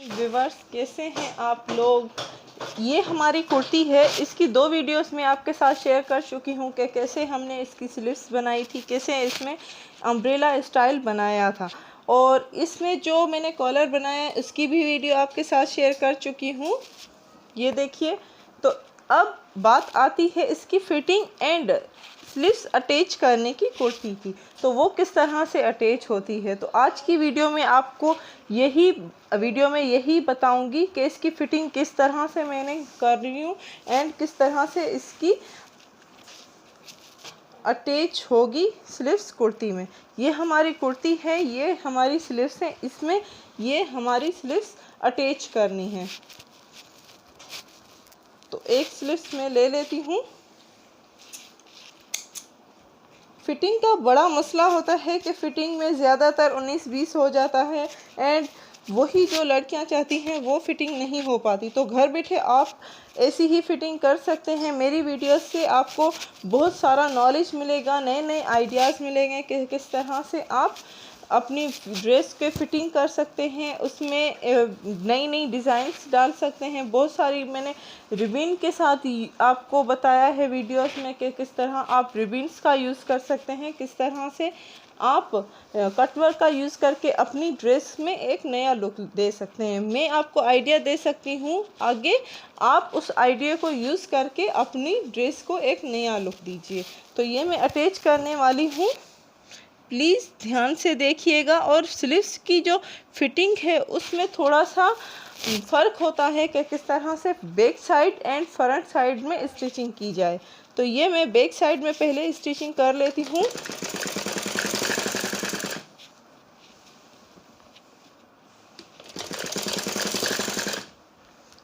Viewers, कैसे हैं आप लोग। ये हमारी कुर्ती है। इसकी 2 वीडियोस में आपके साथ शेयर कर चुकी हूँ कि कैसे हमने इसकी स्लीव्स बनाई थी, कैसे इसमें अम्ब्रेला स्टाइल बनाया था, और इसमें जो मैंने कॉलर बनाया उसकी भी वीडियो आपके साथ शेयर कर चुकी हूँ। ये देखिए। तो अब बात आती है इसकी फिटिंग एंड स्लीव्स अटैच करने की कुर्ती की, तो वो किस तरह से अटैच होती है। तो आज की वीडियो में आपको यही बताऊंगी कि इसकी फिटिंग किस तरह से मैंने कर रही हूँ एंड किस तरह से इसकी अटैच होगी स्लीव्स कुर्ती में। ये हमारी कुर्ती है, ये हमारी स्लीव्स है, इसमें ये हमारी स्लीव्स अटैच करनी है। तो एक स्लीव्स में ले लेती हूँ। फिटिंग का बड़ा मसला होता है कि फ़िटिंग में ज़्यादातर 19-20 हो जाता है एंड वही जो लड़कियां चाहती हैं वो फ़िटिंग नहीं हो पाती। तो घर बैठे आप ऐसी ही फ़िटिंग कर सकते हैं। मेरी वीडियोस से आपको बहुत सारा नॉलेज मिलेगा, नए नए आइडियाज़ मिलेंगे कि किस तरह से आप अपनी ड्रेस के फिटिंग कर सकते हैं, उसमें नई नई डिज़ाइंस डाल सकते हैं। बहुत सारी मैंने रिबिन के साथ आपको बताया है वीडियोस में कि किस तरह आप रिबिन्स का यूज़ कर सकते हैं, किस तरह से आप कटवर्क का यूज़ करके अपनी ड्रेस में एक नया लुक दे सकते हैं। मैं आपको आइडिया दे सकती हूँ, आगे आप उस आइडिया को यूज़ करके अपनी ड्रेस को एक नया लुक दीजिए। तो ये मैं अटैच करने वाली हूँ, प्लीज़ ध्यान से देखिएगा। और स्लीव्स की जो फिटिंग है उसमें थोड़ा सा फ़र्क होता है कि किस तरह से back side and front side में स्टिचिंग की जाए। तो ये मैं बैक साइड में पहले स्टिचिंग कर लेती हूँ।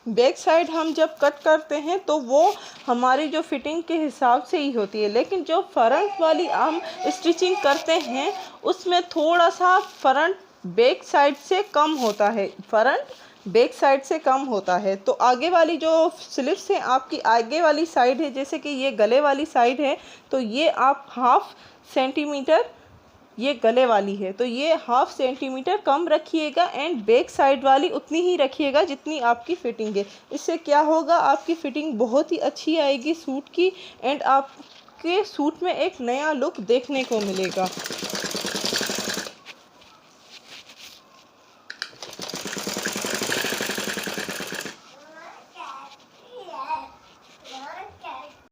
बैक साइड हम जब कट करते हैं तो वो हमारी जो फिटिंग के हिसाब से ही होती है, लेकिन जो फ्रंट वाली हम स्टिचिंग करते हैं उसमें थोड़ा सा फ्रंट बैक साइड से कम होता है, फ्रंट बैक साइड से कम होता है। तो आगे वाली जो स्लीव्स है आपकी आगे वाली साइड है, जैसे कि ये गले वाली साइड है, तो ये आप 1/2 सेंटीमीटर ये गले वाली है, तो ये 1/2 सेंटीमीटर कम रखिएगा एंड बैक साइड वाली उतनी ही रखिएगा जितनी आपकी फ़िटिंग है। इससे क्या होगा, आपकी फ़िटिंग बहुत ही अच्छी आएगी सूट की एंड आपके सूट में एक नया लुक देखने को मिलेगा।